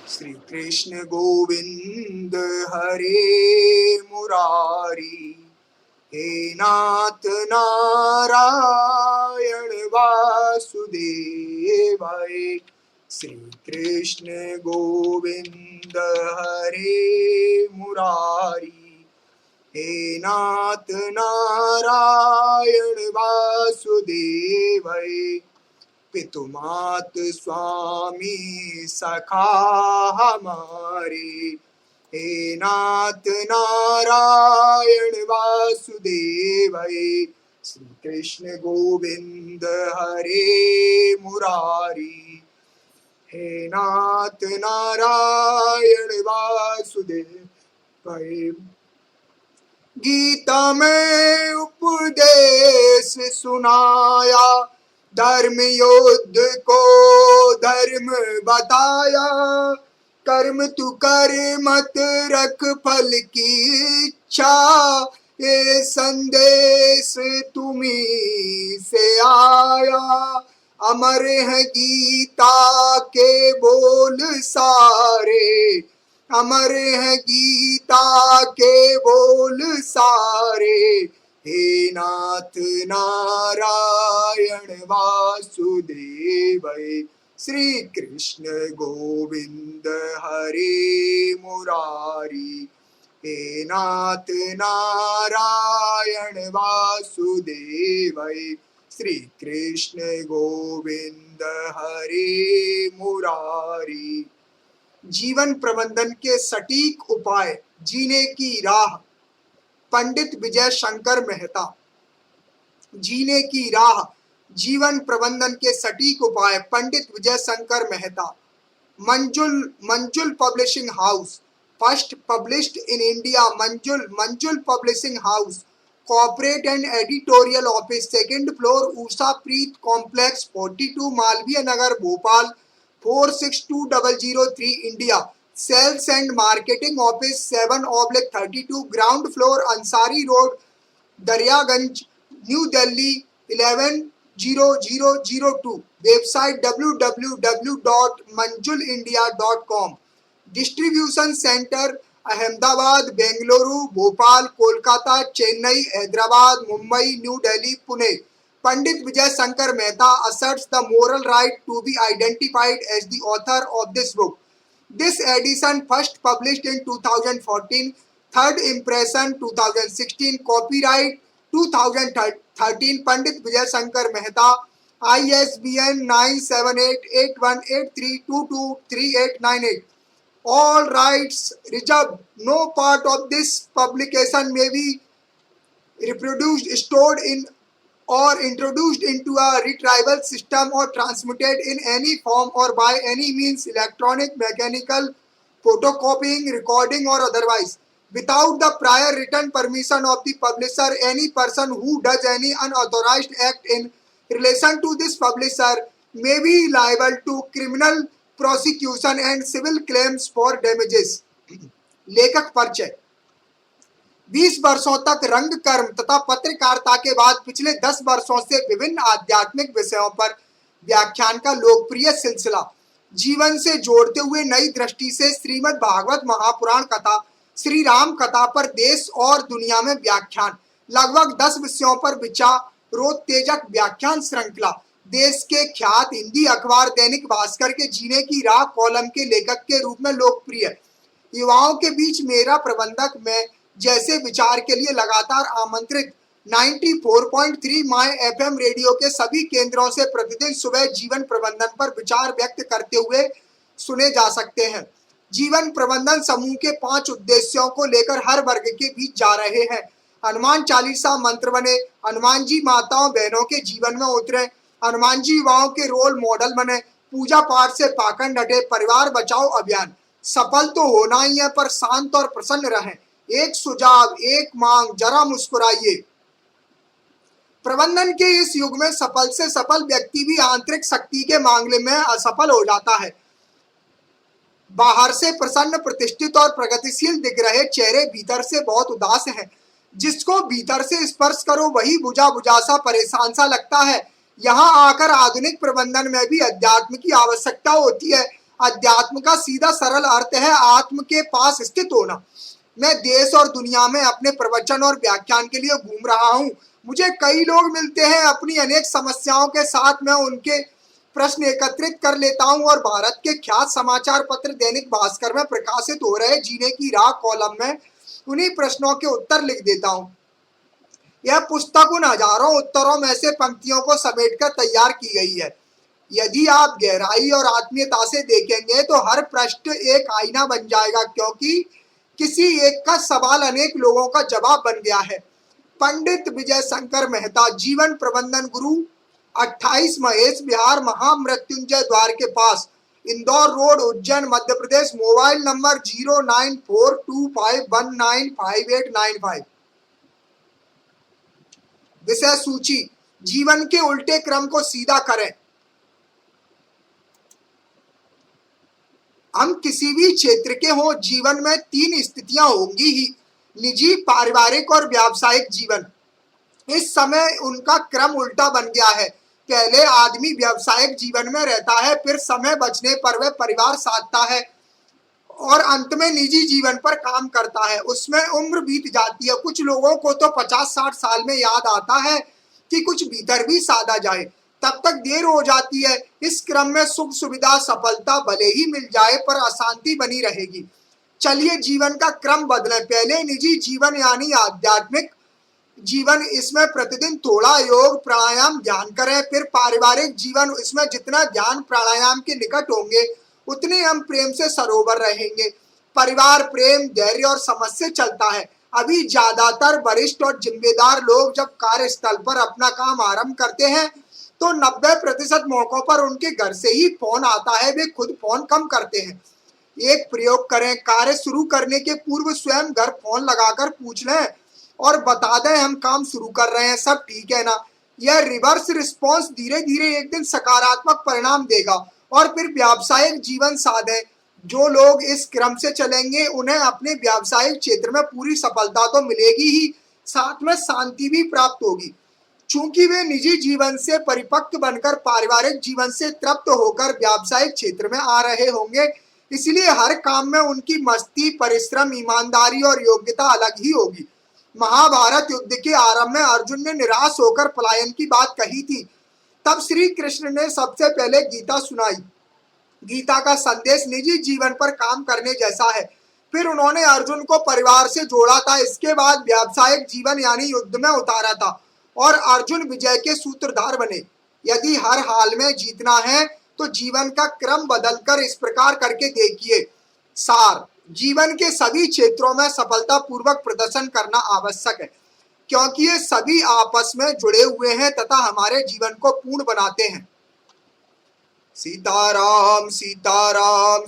श्री कृष्ण गोविंद हरे मुरारी, हे नाथ नारायण वासुदेवाय। श्री कृष्ण गोविंद हरे मुरारी, हे नाथ नारायण वासुदेवाय। पितुमात स्वामी सखा हमारे, हे नाथ नारायण वासुदेवाय। श्री कृष्ण गोविंद हरे मुरारी, हे नाथ नारायण वासुदेवाय। गीता में उपदेश सुनाया, धर्म युद्ध को धर्म बताया। कर्म तू कर मत रख फल की इच्छा, ये संदेश तुम्हीं से आया। अमर है गीता के बोल सारे, अमर है गीता के बोल सारे। हे नाथ नारायण वासुदेवाय। श्री कृष्ण गोविंद हरे मुरारी, हे नाथ नारायण वासुदेवाय। श्री कृष्ण गोविंद हरे मुरारी। जीवन प्रबंधन के सटीक उपाय, जीने की राह, पंडित विजय शंकर मेहता। जीने की राह, जीवन प्रबंधन के सटीक उपाय, पंडित विजय Shankar Mehta. Manjul publishing house, first published in India. Manjul publishing house, corporate and editorial office, second floor, Usha Preet complex, 42 Malviya Nagar, Bhopal 462003, India. Sales and marketing office, 7/32, ground floor, Ansari road, Daryaganj, New Delhi 110002। Website www.manjulindia.com। Distribution centre Ahmedabad, Bengaluru, Bhopal, Kolkata, Chennai, Hyderabad, Mumbai, New Delhi, Pune. Pandit Vijay Shankar Mehta asserts the moral right to be identified as the author of this book. This edition first published in 2014, third impression 2016, copyright 2013, Pandit Vijay Shankar Mehta, ISBN 9788183223898. All rights reserved. No part of this publication may be reproduced, stored in or introduced into a retrieval system or transmitted in any form or by any means, electronic, mechanical, photocopying, recording or otherwise, without the prior written permission of the publisher. Any person who does any unauthorized act in relation to this publisher may be liable to criminal prosecution and civil claims for damages. लेखक परिचय। 20 वर्षों तक रंग कर्म तथा पत्रकारिता के बाद पिछले 10 वर्षों से विभिन्न आध्यात्मिक विषयों पर व्याख्यान का लोकप्रिय सिलसिला, जीवन से जोड़ते हुए नई दृष्टि से श्रीमद् भागवत महापुराण कथा, श्री राम कथा पर देश और दुनिया में व्याख्यान, लगभग 10 विषयों पर विचारोत्तेजक व्याख्यान श्रृंखला, देश के ख्यात हिंदी अखबार दैनिक भास्कर के जीने की राह कॉलम के लेखक के रूप में लोकप्रिय, युवाओं के बीच मेरा प्रबंधक में जैसे विचार के लिए लगातार आमंत्रित, 94.3 माय FM रेडियो के सभी केंद्रों से प्रतिदिन सुबह जीवन प्रबंधन पर विचार व्यक्त करते हुए सुने जा सकते हैं। जीवन प्रबंधन समूह के 5 उद्देश्यों को लेकर हर वर्ग के बीच जा रहे हैं। हनुमान चालीसा मंत्र बने, हनुमान जी माताओं बहनों के जीवन में उतरे, हनुमान जी युवाओं के रोल मॉडल बने, पूजा पाठ से पाखंड हटे, परिवार बचाओ अभियान। सफल तो होना ही है पर शांत और प्रसन्न रहें, एक सुझाव, एक मांग, जरा मुस्कुराइए। प्रबंधन के इस युग में सफल से सफल व्यक्ति भी आंतरिक शक्ति के मामले में असफल हो जाता है। बाहर से प्रसन्न, प्रतिष्ठित और प्रगतिशील दिख रहे चेहरे भीतर से बहुत उदास हैं। जिसको भीतर से स्पर्श करो वही बुझा बुझा सा, परेशान सा लगता है। यहाँ आकर आधुनिक प्रबंधन में भी अध्यात्म की आवश्यकता होती है। अध्यात्म का सीधा सरल अर्थ है आत्म के पास स्थित होना। मैं देश और दुनिया में अपने प्रवचन और व्याख्यान के लिए घूम रहा हूँ। मुझे कई लोग मिलते हैं, अपनी अनेक समस्याओं के साथ मैं उनके प्रश्न एकत्रित कर लेता हूँ और भारत के ख्यात समाचार पत्र दैनिक भास्कर में प्रकाशित हो रहे जीने की राह कॉलम में उन्हीं प्रश्नों के उत्तर लिख देता हूँ। यह पुस्तक उन हजारों उत्तरों में से पंक्तियों को समेटकर तैयार की गई है। यदि आप गहराई और आत्मीयता से देखेंगे तो हर प्रश्न एक आईना बन जाएगा, क्योंकि किसी एक का सवाल अनेक लोगों का जवाब बन गया है। पंडित विजय शंकर मेहता, जीवन प्रबंधन गुरु, 28 महेश विहार, महामृत्युंजय द्वार के पास, Indore road, Ujjain, Madhya Pradesh. Mobile number 0942519585। विषय सूची: जीवन के उल्टे क्रम को सीधा करें। हम किसी भी क्षेत्र के हों, जीवन में 3 स्थितियां होंगी ही: निजी, पारिवारिक और व्यावसायिक जीवन। इस समय उनका क्रम उल्टा बन गया है। पहले आदमी व्यावसायिक जीवन में रहता है, फिर समय बचने पर वह परिवार साधता है और अंत में निजी जीवन पर काम करता है। उसमें उम्र बीत जाती है। कुछ लोगों को तो 50-60 साल में याद आता है कि कुछ भीतर भी साधा जाए, तब तक देर हो जाती है। इस क्रम में सुख सुविधा सफलता भले ही मिल जाए, पर अशांति बनी रहेगी। चलिए जीवन का क्रम बदलें। पहले निजी जीवन यानी आध्यात्मिक जीवन, इसमें प्रतिदिन थोड़ा योग प्राणायाम ध्यान करें। फिर पारिवारिक जीवन, इसमें जितना ध्यान प्राणायाम के निकट होंगे उतने हम प्रेम से सरोवर रहेंगे। परिवार प्रेम, धैर्य और समझ से चलता है। अभी ज्यादातर वरिष्ठ और जिम्मेदार लोग जब कार्यस्थल पर अपना काम आरंभ करते हैं तो 90% मौकों पर उनके घर से ही फोन आता है। वे खुद फोन कम करते हैं। एक प्रयोग करें, कार्य शुरू करने के पूर्व स्वयं घर फोन लगाकर पूछ लें और बता दें हम काम शुरू कर रहे हैं, सब ठीक है ना। यह रिवर्स रिस्पॉन्स धीरे धीरे एक दिन सकारात्मक परिणाम देगा। और फिर व्यावसायिक जीवन साधें। जो लोग इस क्रम से चलेंगे उन्हें अपने व्यावसायिक क्षेत्र में पूरी सफलता तो मिलेगी ही, साथ में शांति भी प्राप्त होगी। चूंकि वे निजी जीवन से परिपक्व बनकर पारिवारिक जीवन से तृप्त होकर व्यावसायिक क्षेत्र में आ रहे होंगे, इसलिए हर काम में उनकी मस्ती, परिश्रम, ईमानदारी और योग्यता अलग ही होगी। महाभारत युद्ध के आरंभ में अर्जुन ने निराश होकर पलायन की बात कही थी। तब श्री कृष्ण ने सबसे पहले गीता सुनाई। गीता का संदेश निजी जीवन पर काम करने जैसा है। फिर उन्होंने अर्जुन को परिवार से जोड़ा था। इसके बाद व्यावसायिक जीवन यानी युद्ध में उतारा था और अर्जुन विजय के सूत्रधार बने। यदि हर हाल में जीतना है तो जीवन का क्रम बदलकर इस प्रकार करके देखिए। सार: जीवन के सभी क्षेत्रों में सफलतापूर्वक प्रदर्शन करना आवश्यक है, क्योंकि ये सभी आपस में जुड़े हुए हैं तथा हमारे जीवन को पूर्ण बनाते हैं। सीताराम सीताराम।